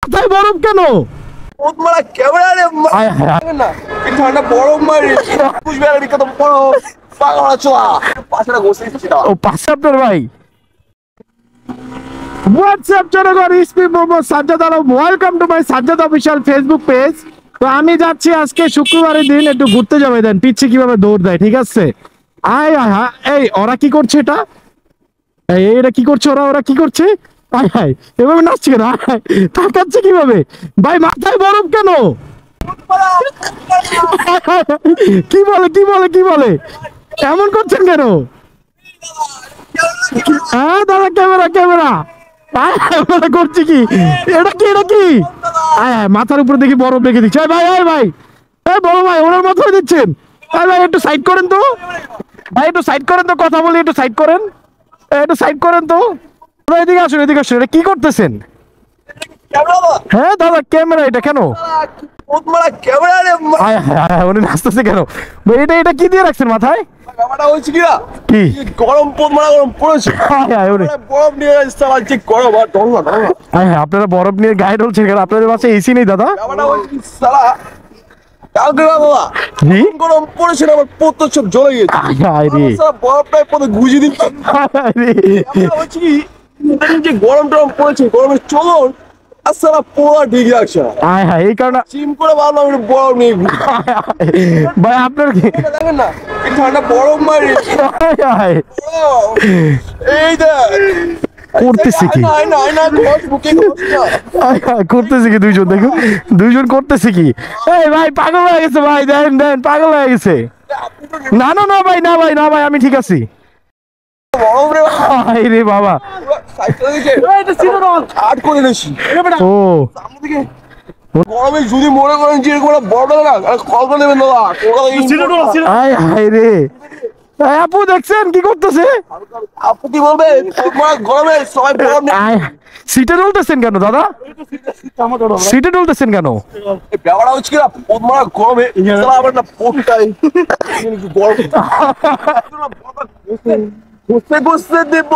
মাথায় বরফ কেন? ওতমারা ক্যামেরা রে আয় হায় না কি ঠান্ডা বরফ মারি কুচবিহারের বিখ্যাত বরফ পাগলা চোয়া পাশাটা গোসে দিচ্ছি না ও পাশে আপনার ভাই। হোয়াটসঅ্যাপ জনগণ, ইসমি Mohammad Sajjad Alam, welcome to my Sajjad official Facebook page. তো আমি যাচ্ছি আজকে শুক্রবারের দিন একটু ঘুরতে যাবে, দেন পিচ্ছে কিভাবে দৌড় দেয়, ঠিক আছে? আয় আয় হায়, এই ওরা কি করছে এটা? এটা কি করছে ওরা? ওরা কি করছে? আয় হায়, এভাবে নাচছে কেন? আয় হায়, তাকাচ্ছে কিভাবে? ভাই মাথায় বরফ কেন? কি বলে কি বলে কি বলে? এমন করছেন কেন? হ্যাঁ দাদা, ক্যামেরা ক্যামেরা করছি কি? এটা কি এটা কি? মাথার উপরে দেখি বরফ রেখে দিচ্ছে। ভাই ভাই ভাই, এই বড় ভাই ওনার মাথায় দিচ্ছেন? ভাই একটু সাইড করেন তো, ভাই একটু সাইড করেন তো, কথা বলি, একটু সাইড করেন, একটু সাইড করেন তো। এদিকে আসুন এদিকে আসুন, এটা কি করতেছেন? হ্যাঁ দাদা ক্যামেরা, এটা কেন? ওতমারা ক্যামেরা রে উনি নাচতেছে কেন? এটা এটা কি দিয়ে রাখছেন মাথায়? ব্যাপারটা হচ্ছে কি না কি গরম পোতমারা গরম পড়েছে বরফ নিয়ে আসছে আমার ঠিক গরম আর ডল না আপনারা বরফ নিয়ে গায়ে ঢলছেন কেন? আপনাদের বাসায় এসি নেই দাদা? ব্যাপারটা হচ্ছে কি সালা কালকে বাবা জি গরম পড়েছে আমার পোত সব জ্বলে গেছে সালা বরফটাই পরে গুজিয়ে দিচ্ছে হচ্ছে কি যে গরম টরম পড়েছে গরমের চলন আসলে পোড়া ঠিক লাগছে এই কারণে চিম করে ভাবলাম একটু বরফ নিয়ে ভাই আপনার কি দেখেন না কি ঠান্ডা বরফ মারি এই দেখ করতেছে কি? করতেছে কি দুইজন? দেখুন দুইজন করতেছে কি? এই ভাই পাগল হয়ে গেছে ভাই, দেন দেন পাগল হয়ে গেছে। না না না ভাই, না ভাই, না ভাই, আমি ঠিক আছি। রে বাবা ও গরমে যদি মনে করেন যে এরকম বড় না কল করে দেবেন দাদা হায় রে। আপু দেখছেন কি করতেছে? আপু কি বলবে গরমে সবাই সিটে ডলতেছেন কেন দাদা? সিটে ডলতেছেন কেন? ব্যাপারটা হচ্ছে কি না পোদমারা গরমে আবার না পোটটাই গরম ঘুষতে ঘুষতে দেব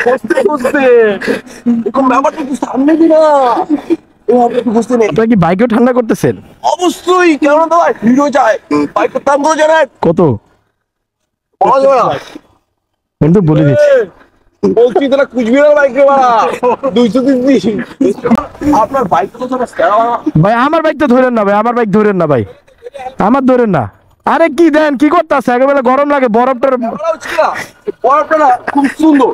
ঘুষতে ঘুষতে এরকম ব্যাপারটা একটু সামনে দিনা আপনারা কি বাইকেও ঠান্ডা করতেছেন? অবশ্যই কেন দাদা হিরো যায় বাইকের দাম কত জানেন? কত বলা যাবে না কিন্তু বলে দিচ্ছি। বলছি তোরা কুচবিহার বাইক রে বাড়া 200 আপনার বাইক কত ভাই আমার বাইক তো ধরেন না ভাই, আমার বাইক ধরেন না ভাই, আমার ধরেন না। আরে কি দেন কি করতেছে? একেবারে গরম লাগে, বরফটার বরফটা না খুব সুন্দর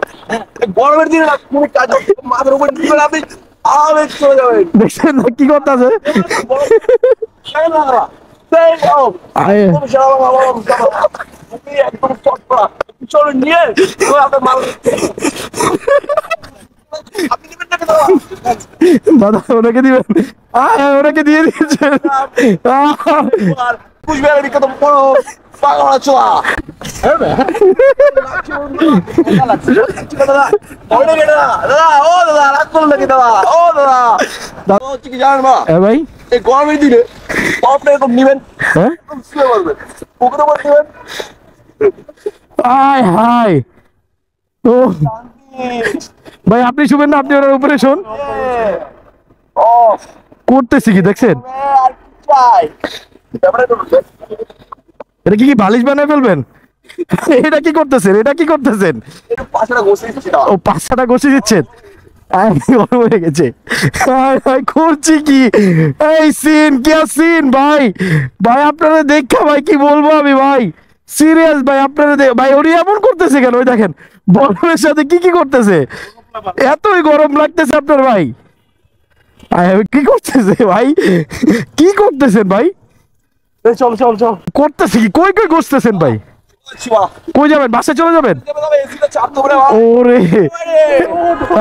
গরমের দিনে না খুব কাজ মাথার উপর দিবেন আপনি আরামে চলে যাবেন। দেখছেন না কি করতেছে? একদম চটপড়া চলে নিয়ে আপনার মাল দাদা ওনাকে দিবেন? ওনাকে দিয়ে দিয়েছেন। কুচবিহারের বিখ্যাত বড় পাগলা চোয়া ভাই এই গরমের দিনে আপনি এরকম নিবেন হ্যাঁ শুয়ে বলবেন পুকুরে বল দিবেন হাই হাই ও ভাই আপনি শুবেন না, আপনি ওনার উপরে শোন। করতেছি কি দেখছেন? এটা কি কি বালিশ বানায় ফেলবেন? এটা কি করতেছেন? এটা কি করতেছেন? ও পাঁচটা ঘষে দিচ্ছেন? গরম হয়ে গেছে। করছি কি এই সিন কি সিন ভাই? ভাই আপনারা দেখা ভাই কি বলবো আমি ভাই, সিরিয়াস ভাই আপনারা ভাই ওরি এমন করতেছে কেন? ওই দেখেন বরফের সাথে কি কি করতেছে, এতই গরম লাগতেছে আপনার ভাই। কি করতেছে ভাই? কি করতেছেন ভাই? চল চল চল করতেছে কি? কই কই ঘষতেছেন ভাই? কই যাবেন? বাসে চলে যাবেন? ওরে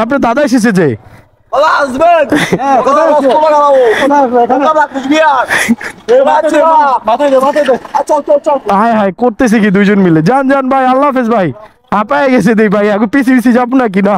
আপনার দাদা এসেছে যে হায় হায় করতেছে কি দুইজন মিলে? যান যান ভাই, আল্লাহ হাফেজ ভাই, হাঁপায় গেছে দেই ভাই, এখন পিছিয়ে পিছিয়ে যাবো নাকি না?